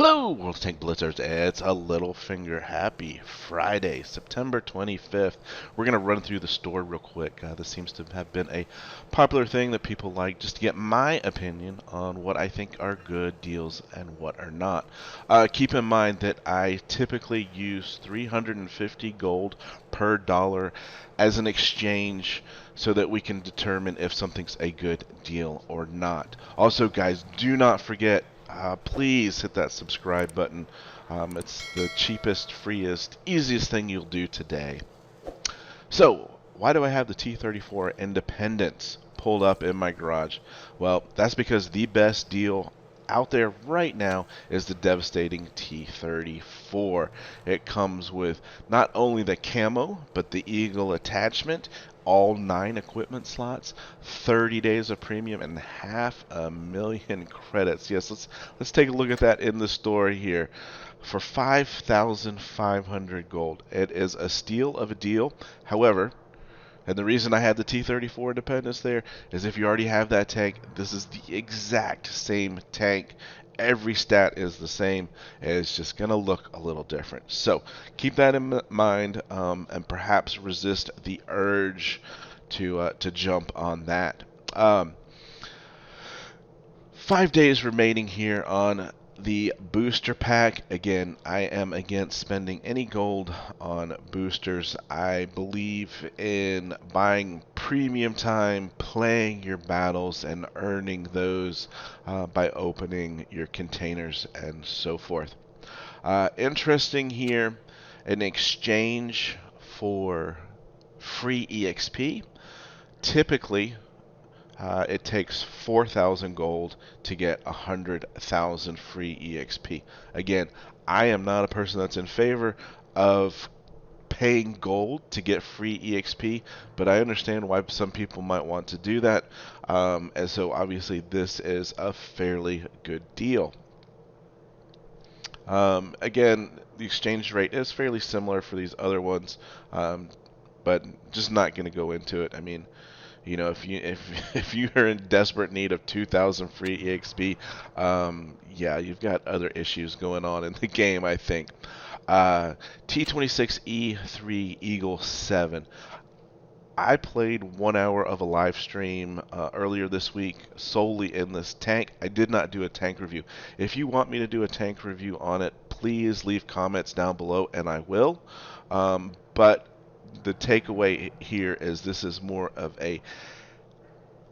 Hello, World Tank Blitzers. It's a Littlefinger. Happy Friday, September 25th. We're going to run through the store real quick. This seems to have been a popular thing that people like, just to get my opinion on what I think are good deals and what are not. Keep in mind that I typically use 350 gold per dollar as an exchange so that we can determine if something's a good deal or not. Also, guys, do not forget, please hit that subscribe button. It's the cheapest, freest, easiest thing you'll do today. So, why do I have the T34 Independence pulled up in my garage? Well, that's because the best deal out there right now is the devastating T34. It comes with not only the camo, but the Eagle attachment, all 9 equipment slots, 30 days of premium, and 500,000 credits. Yes, let's take a look at that in the store here. For 5,500 gold. It is a steal of a deal. However, and the reason I had the T34 Independence there is if you already have that tank, this is the exact same tank. Every stat is the same. It's just going to look a little different. So keep that in mind, and perhaps resist the urge to jump on that. 5 days remaining here on the booster pack. Again, I am against spending any gold on boosters. I believe in buying premium time, playing your battles, and earning those by opening your containers and so forth. Interesting here, an exchange for free EXP. Typically, it takes 4,000 gold to get 100,000 free EXP. Again, I am not a person that's in favor of paying gold to get free EXP, but I understand why some people might want to do that. And so obviously this is a fairly good deal. Again, the exchange rate is fairly similar for these other ones, but just not going to go into it. I mean, you know, if you are in desperate need of 2,000 free EXP, yeah, you've got other issues going on in the game, I think. T26E3 Eagle 7. I played 1 hour of a live stream earlier this week solely in this tank. I did not do a tank review. If you want me to do a tank review on it, please leave comments down below and I will. But the takeaway here is this is more of a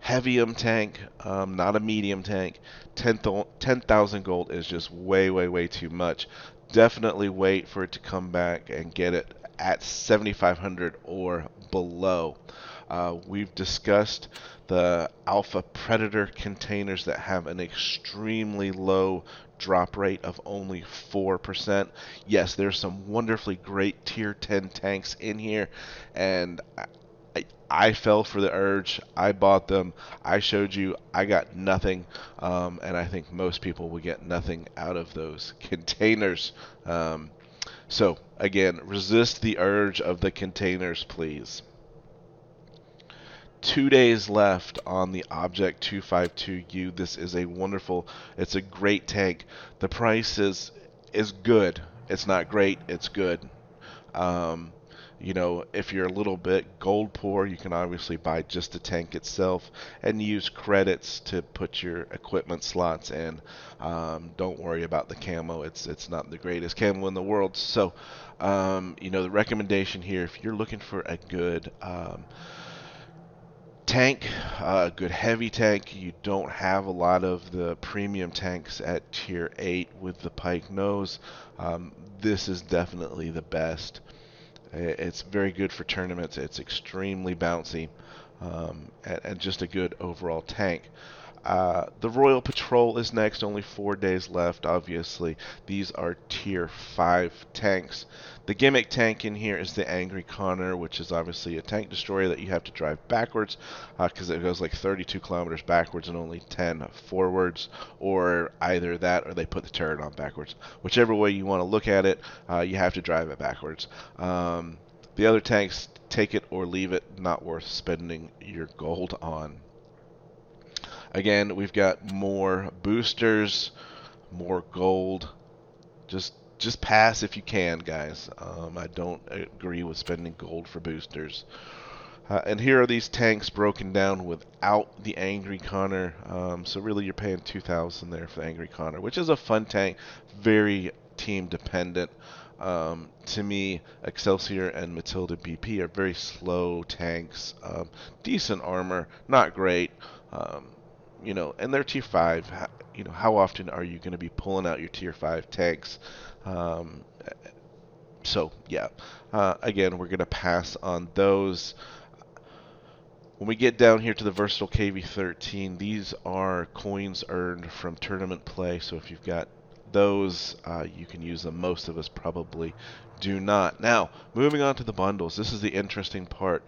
heavium tank, not a medium tank. 10,000 gold is just way, way, way too much. Definitely wait for it to come back and get it at 7,500 or below. We've discussed the Alpha Predator containers that have an extremely low drop rate of only 4%. Yes, there's some wonderfully great tier 10 tanks in here, and I fell for the urge. I bought them. I showed you. I got nothing, and I think most people will get nothing out of those containers. So again, resist the urge of the containers, please. 2 days left on the Object 252U. This is a wonderful, it's a great tank. The price is good. It's not great, it's good. You know, if you're a little bit gold poor, you can obviously buy just the tank itself and use credits to put your equipment slots in. Don't worry about the camo. It's not the greatest camo in the world. So, you know, the recommendation here, if you're looking for a good tank, a good heavy tank, you don't have a lot of the premium tanks at tier 8 with the pike nose, this is definitely the best. It's very good for tournaments. It's extremely bouncy, and just a good overall tank. The Royal Patrol is next, only 4 days left, obviously. These are tier 5 tanks. The gimmick tank in here is the Angry Connor, which is obviously a tank destroyer that you have to drive backwards, because it goes like 32 kilometers backwards and only 10 forwards, or either that or they put the turret on backwards. Whichever way you want to look at it, you have to drive it backwards. The other tanks, take it or leave it, not worth spending your gold on. Again, we've got more boosters, more gold, Just pass if you can, guys. I don't agree with spending gold for boosters. And here are these tanks broken down without the Angry Connor. So really you're paying 2,000 there for the Angry Connor, which is a fun tank, very team dependent. To me, Excelsior and Matilda BP are very slow tanks. Decent armor, not great. And they're tier 5. How often are you going to be pulling out your tier 5 tanks? So, yeah. Again, we're going to pass on those. When we get down here to the Versatile KV-13, these are coins earned from tournament play. So if you've got those, you can use them. Most of us probably do not. Now, moving on to the bundles. This is the interesting part.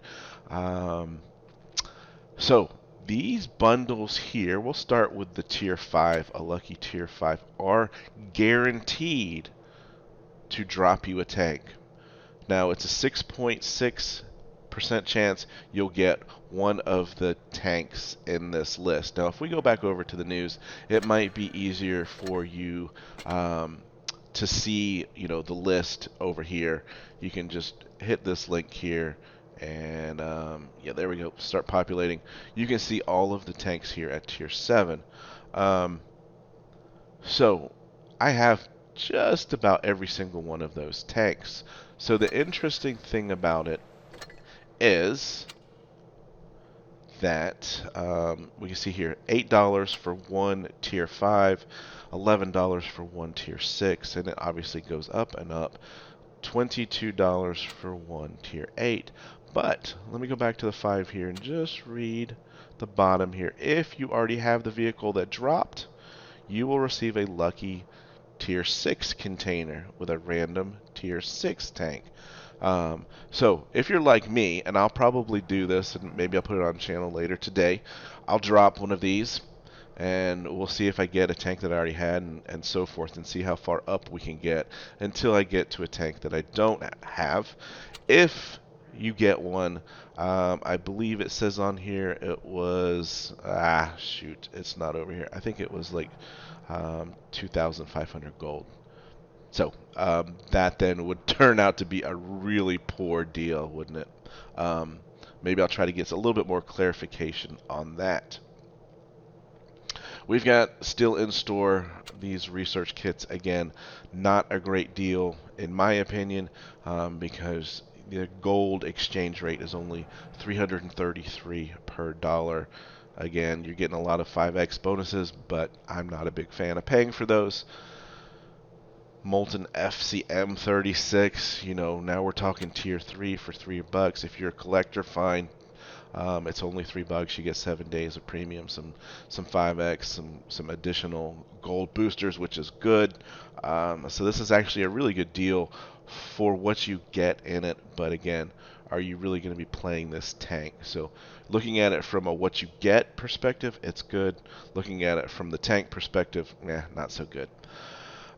So these bundles here, we'll start with the tier 5, a lucky tier 5, are guaranteed to drop you a tank. Now, it's a 6.6% chance you'll get one of the tanks in this list. Now, if we go back over to the news, it might be easier for you to see, the list over here. You can just hit this link here, and yeah, there we go. Start populating. You can see all of the tanks here at tier 7. So I have just about every single one of those tanks. So the interesting thing about it is that we can see here $8 for one tier 5, $11 for one tier 6, and it obviously goes up and up. $22 for one tier 8. But let me go back to the 5 here and just read the bottom here. If you already have the vehicle that dropped, you will receive a lucky tier 6 container with a random tier 6 tank. So if you're like me, and I'll probably do this, and maybe I'll put it on the channel later today, I'll drop one of these, and we'll see if I get a tank that I already had, and so forth, and see how far up we can get until I get to a tank that I don't have. If you get one, I believe it says on here it was, shoot, it's not over here. I think it was like 2,500 gold. So that then would turn out to be a really poor deal, wouldn't it? Maybe I'll try to get a little bit more clarification on that. We've got still in store these research kits. Again, not a great deal in my opinion, because the gold exchange rate is only 333 per dollar. Again, you're getting a lot of 5x bonuses, but I'm not a big fan of paying for those. Molten FCM 36, now we're talking tier 3 for $3. If you're a collector, fine. It's only $3. You get 7 days of premium, some 5x, some additional gold boosters, which is good. So this is actually a really good deal for what you get in it. But again, are you really going to be playing this tank? So looking at it from a what you get perspective, it's good. Looking at it from the tank perspective, not so good.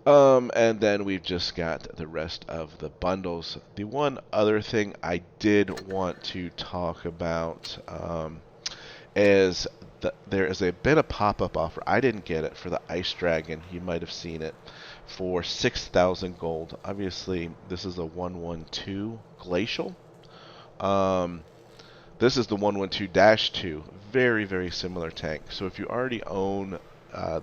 And then we've just got the rest of the bundles. The one other thing I did want to talk about is that there has been a pop-up offer. I didn't get it for the Ice Dragon. You might have seen it for 6,000 gold. Obviously, this is a 112 Glacial. This is the 112-2. Very, very similar tank. So if you already own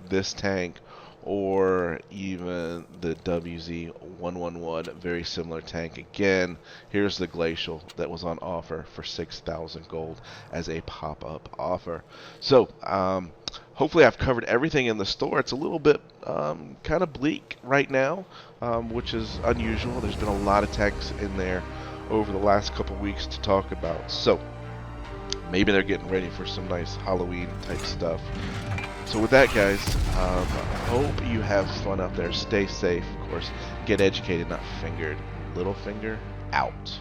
this tank, or even the WZ111, very similar tank. Again, here's the Glacial that was on offer for 6,000 gold as a pop-up offer. So, hopefully I've covered everything in the store. It's a little bit kind of bleak right now, which is unusual. There's been a lot of tanks in there over the last couple weeks to talk about. So, maybe they're getting ready for some nice Halloween type stuff. So with that, guys, hope you have fun out there. Stay safe, of course. Get educated, not fingered. Littlefinger out.